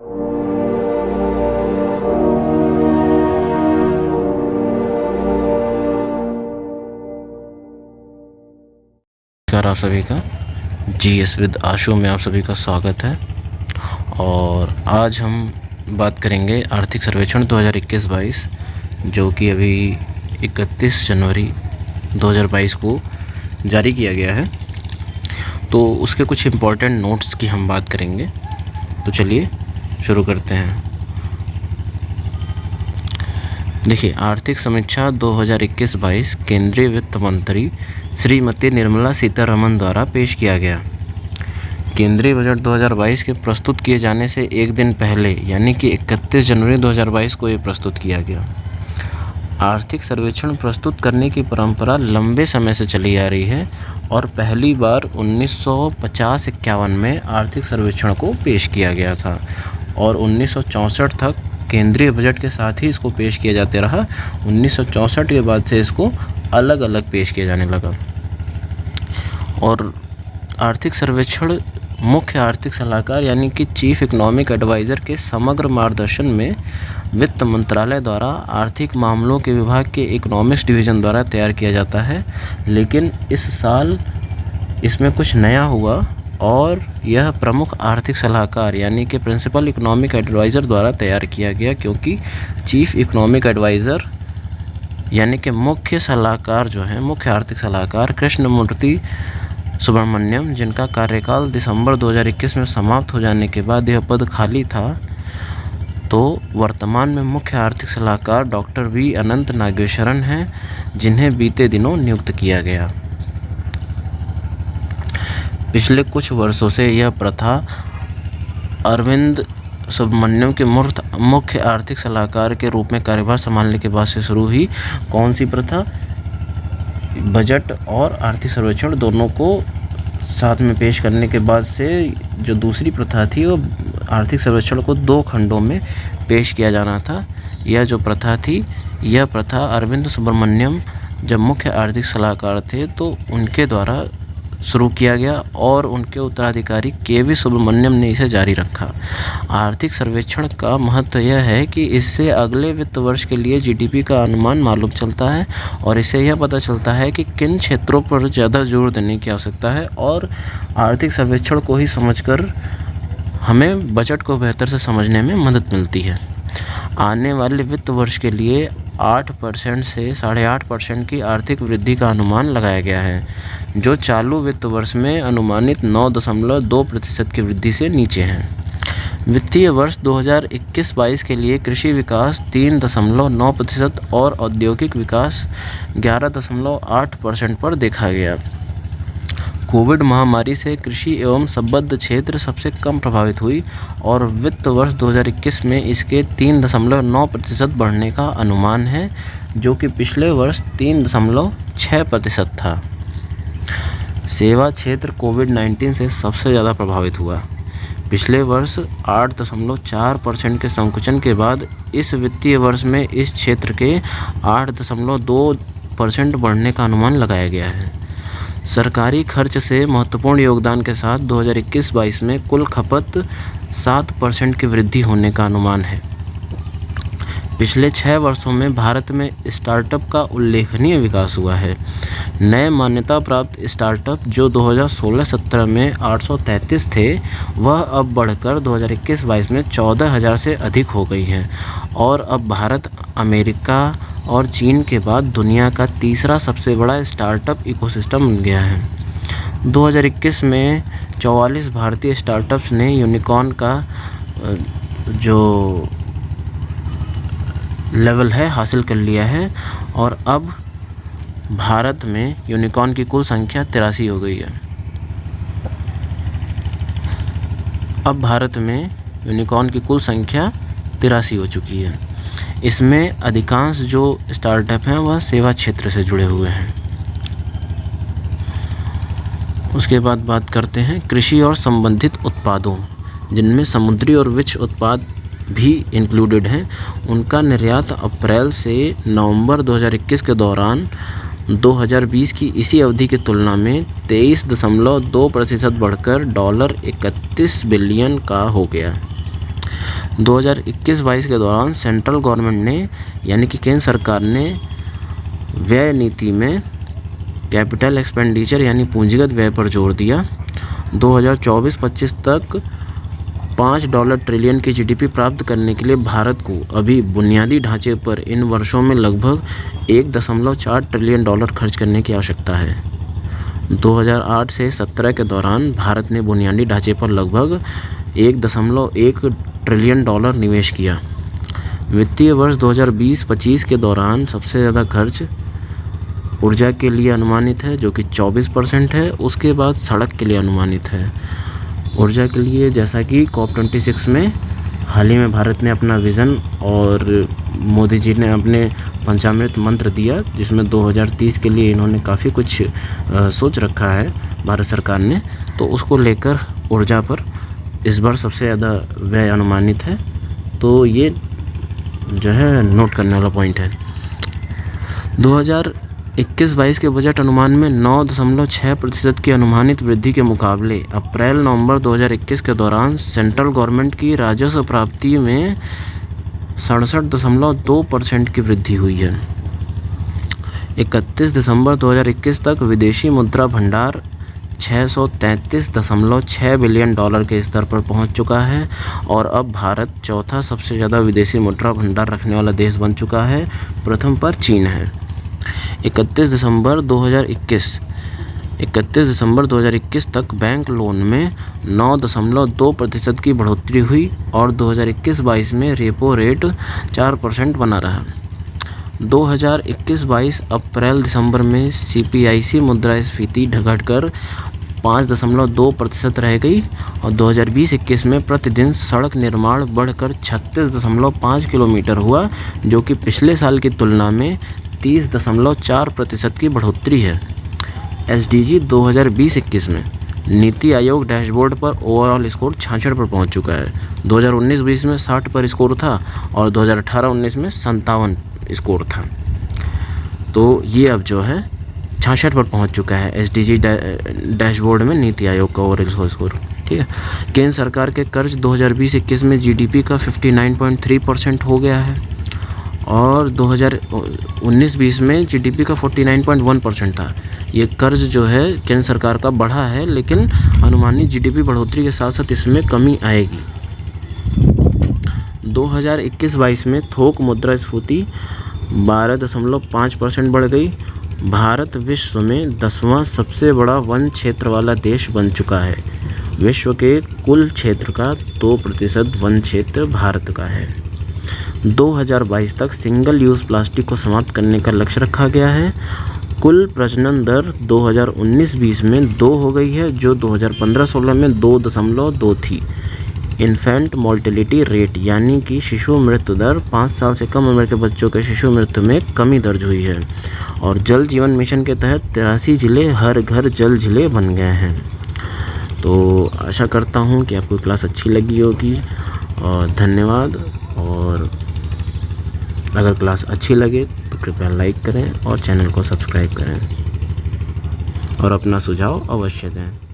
नमस्कार आप सभी का जीएस विद आशु में आप सभी का स्वागत है। और आज हम बात करेंगे आर्थिक सर्वेक्षण 2021-22 जो कि अभी 31 जनवरी 2022 को जारी किया गया है। तो उसके कुछ इम्पोर्टेंट नोट्स की हम बात करेंगे। तो चलिए शुरू करते हैं। देखिए, आर्थिक समीक्षा 2021-22 केंद्रीय वित्त मंत्री श्रीमती निर्मला सीतारमण द्वारा पेश किया गया। केंद्रीय बजट 2022 के प्रस्तुत किए जाने से एक दिन पहले यानी कि 31 जनवरी 2022 को ये प्रस्तुत किया गया। आर्थिक सर्वेक्षण प्रस्तुत करने की परंपरा लंबे समय से चली आ रही है और पहली बार 1950-51 में आर्थिक सर्वेक्षण को पेश किया गया था और 1964 तक केंद्रीय बजट के साथ ही इसको पेश किया जाते रहा। 1964 के बाद से इसको अलग अलग पेश किया जाने लगा। और आर्थिक सर्वेक्षण मुख्य आर्थिक सलाहकार यानी कि चीफ इकोनॉमिक एडवाइज़र के समग्र मार्गदर्शन में वित्त मंत्रालय द्वारा आर्थिक मामलों के विभाग के इकोनॉमिक्स डिवीज़न द्वारा तैयार किया जाता है। लेकिन इस साल इसमें कुछ नया हुआ और यह प्रमुख आर्थिक सलाहकार यानी कि प्रिंसिपल इकोनॉमिक एडवाइज़र द्वारा तैयार किया गया, क्योंकि चीफ इकोनॉमिक एडवाइज़र यानी कि मुख्य सलाहकार जो हैं, मुख्य आर्थिक सलाहकार कृष्णमूर्ति सुब्रमण्यम, जिनका कार्यकाल दिसंबर 2021 में समाप्त हो जाने के बाद यह पद खाली था, तो वर्तमान में मुख्य आर्थिक सलाहकार डॉक्टर वी अनंत नागेश्वरन हैं, जिन्हें बीते दिनों नियुक्त किया गया। पिछले कुछ वर्षों से यह प्रथा अरविंद सुब्रमण्यम के मुख्य आर्थिक सलाहकार के रूप में कार्यभार संभालने के बाद से शुरू हुई। कौन सी प्रथा? बजट और आर्थिक सर्वेक्षण दोनों को साथ में पेश करने के बाद से जो दूसरी प्रथा थी वो आर्थिक सर्वेक्षण को 2 खंडों में पेश किया जाना था। यह जो प्रथा थी, यह प्रथा अरविंद सुब्रमण्यम जब मुख्य आर्थिक सलाहकार थे तो उनके द्वारा शुरू किया गया और उनके उत्तराधिकारी के.वी. सुब्रमण्यम ने इसे जारी रखा। आर्थिक सर्वेक्षण का महत्व यह है कि इससे अगले वित्त वर्ष के लिए जीडीपी का अनुमान मालूम चलता है और इससे यह पता चलता है कि किन क्षेत्रों पर ज़्यादा जोर देने की आवश्यकता है। और आर्थिक सर्वेक्षण को ही समझकर हमें बजट को बेहतर से समझने में मदद मिलती है। आने वाले वित्त वर्ष के लिए 8% से 8.5% की आर्थिक वृद्धि का अनुमान लगाया गया है, जो चालू वित्त वर्ष में अनुमानित 9.2% की वृद्धि से नीचे है। वित्तीय वर्ष 2021-22 के लिए कृषि विकास 3.9% और औद्योगिक विकास 11.8% पर देखा गया। कोविड महामारी से कृषि एवं संबद्ध क्षेत्र सबसे कम प्रभावित हुई और वित्त वर्ष 2021 में इसके 3.9% बढ़ने का अनुमान है, जो कि पिछले वर्ष 3.6% था। सेवा क्षेत्र कोविड-19 से सबसे ज़्यादा प्रभावित हुआ। पिछले वर्ष 8.4% के संकुचन के बाद इस वित्तीय वर्ष में इस क्षेत्र के 8.2% बढ़ने का अनुमान लगाया गया है। सरकारी खर्च से महत्वपूर्ण योगदान के साथ 2021-22 में कुल खपत 7% की वृद्धि होने का अनुमान है। पिछले 6 वर्षों में भारत में स्टार्टअप का उल्लेखनीय विकास हुआ है। नए मान्यता प्राप्त स्टार्टअप जो 2016-17 में 833 थे, वह अब बढ़कर 2021-22 में 14,000 से अधिक हो गई हैं और अब भारत अमेरिका और चीन के बाद दुनिया का तीसरा सबसे बड़ा स्टार्टअप इकोसिस्टम बन गया है। 2021 में 44 भारतीय स्टार्टअप्स ने यूनिकॉर्न का जो लेवल है हासिल कर लिया है और अब भारत में यूनिकॉर्न की कुल संख्या 83 हो गई है। अब भारत में यूनिकॉर्न की कुल संख्या 83 हो चुकी है। इसमें अधिकांश जो स्टार्टअप हैं वह सेवा क्षेत्र से जुड़े हुए हैं। उसके बाद बात करते हैं कृषि और संबंधित उत्पादों, जिनमें समुद्री और वित्त उत्पाद भी इंक्लूडेड हैं। उनका निर्यात अप्रैल से नवंबर 2021 के दौरान 2020 की इसी अवधि की तुलना में 23.2% बढ़कर $31 बिलियन का हो गया। 2021-22 के दौरान सेंट्रल गवर्नमेंट ने यानी कि केंद्र सरकार ने व्यय नीति में कैपिटल एक्सपेंडिचर यानी पूंजीगत व्यय पर जोर दिया। 2024-25 तक $5 ट्रिलियन की जीडीपी प्राप्त करने के लिए भारत को अभी बुनियादी ढांचे पर इन वर्षों में लगभग $1.4 ट्रिलियन खर्च करने की आवश्यकता है। 2008 से 17 के दौरान भारत ने बुनियादी ढांचे पर लगभग $1.1 ट्रिलियन निवेश किया। वित्तीय वर्ष 2020-25 के दौरान सबसे ज़्यादा खर्च ऊर्जा के लिए अनुमानित है जो कि 24% है। उसके बाद सड़क के लिए अनुमानित है। ऊर्जा के लिए जैसा कि COP26 में हाल ही में भारत ने अपना विज़न और मोदी जी ने अपने पंचामृत मंत्र दिया जिसमें 2030 के लिए इन्होंने काफ़ी कुछ सोच रखा है भारत सरकार ने, तो उसको लेकर ऊर्जा पर इस बार सबसे ज़्यादा व्यय अनुमानित है। तो ये जो है नोट करने वाला पॉइंट है। 2021-22 के बजट अनुमान में 9.6% की अनुमानित वृद्धि के मुकाबले अप्रैल-नवंबर 2021 के दौरान सेंट्रल गवर्नमेंट की राजस्व प्राप्ति में 67.2% की वृद्धि हुई है। 31 दिसंबर 2021 तक विदेशी मुद्रा भंडार $633.6 बिलियन के स्तर पर पहुंच चुका है और अब भारत चौथा सबसे ज़्यादा विदेशी मुद्रा भंडार रखने वाला देश बन चुका है। प्रथम पर चीन है। 31 दिसंबर 2021 तक बैंक लोन में 9.2% की बढ़ोतरी हुई और 2021-22 में रेपो रेट 4% बना रहा। 2021-22 अप्रैल दिसंबर में CPIC मुद्रास्फीति घटकर 5.2% रह गई और 2020-21 में प्रतिदिन सड़क निर्माण बढ़कर 36.5 किलोमीटर हुआ जो कि पिछले साल की तुलना में 30.4% की बढ़ोतरी है। SDG 2020-21 में नीति आयोग डैशबोर्ड पर ओवरऑल स्कोर 66 पर पहुंच चुका है। 2019-20 में 60 पर स्कोर था और 2018-19 में 57 स्कोर था। तो ये अब जो है 66 पर पहुंच चुका है SDG डैशबोर्ड में नीति आयोग का ओवरऑल स्कोर। ठीक है। केंद्र सरकार के कर्ज 2020-21 में GDP का 59.3% हो गया है और 2019-20 में GDP का 49.1% था। ये कर्ज जो है केंद्र सरकार का बढ़ा है लेकिन अनुमानित GDP बढ़ोतरी के साथ साथ इसमें कमी आएगी। 2021-22 में थोक मुद्रास्फीति 12.5% बढ़ गई। भारत विश्व में 10वां सबसे बड़ा वन क्षेत्र वाला देश बन चुका है। विश्व के कुल क्षेत्र का 2% वन क्षेत्र भारत का है। 2022 तक सिंगल यूज़ प्लास्टिक को समाप्त करने का लक्ष्य रखा गया है। कुल प्रजनन दर 2019-20 में 2 हो गई है जो 2015-16 में 2.2 थी। इन्फेंट मोर्टेलिटी रेट यानी कि शिशु मृत्यु दर 5 साल से कम उम्र के बच्चों के शिशु मृत्यु में कमी दर्ज हुई है और जल जीवन मिशन के तहत 83 जिले हर घर जल जिले बन गए हैं। तो आशा करता हूँ कि आपको क्लास अच्छी लगी होगी और धन्यवाद। और अगर क्लास अच्छी लगे तो कृपया लाइक करें और चैनल को सब्सक्राइब करें और अपना सुझाव अवश्य दें।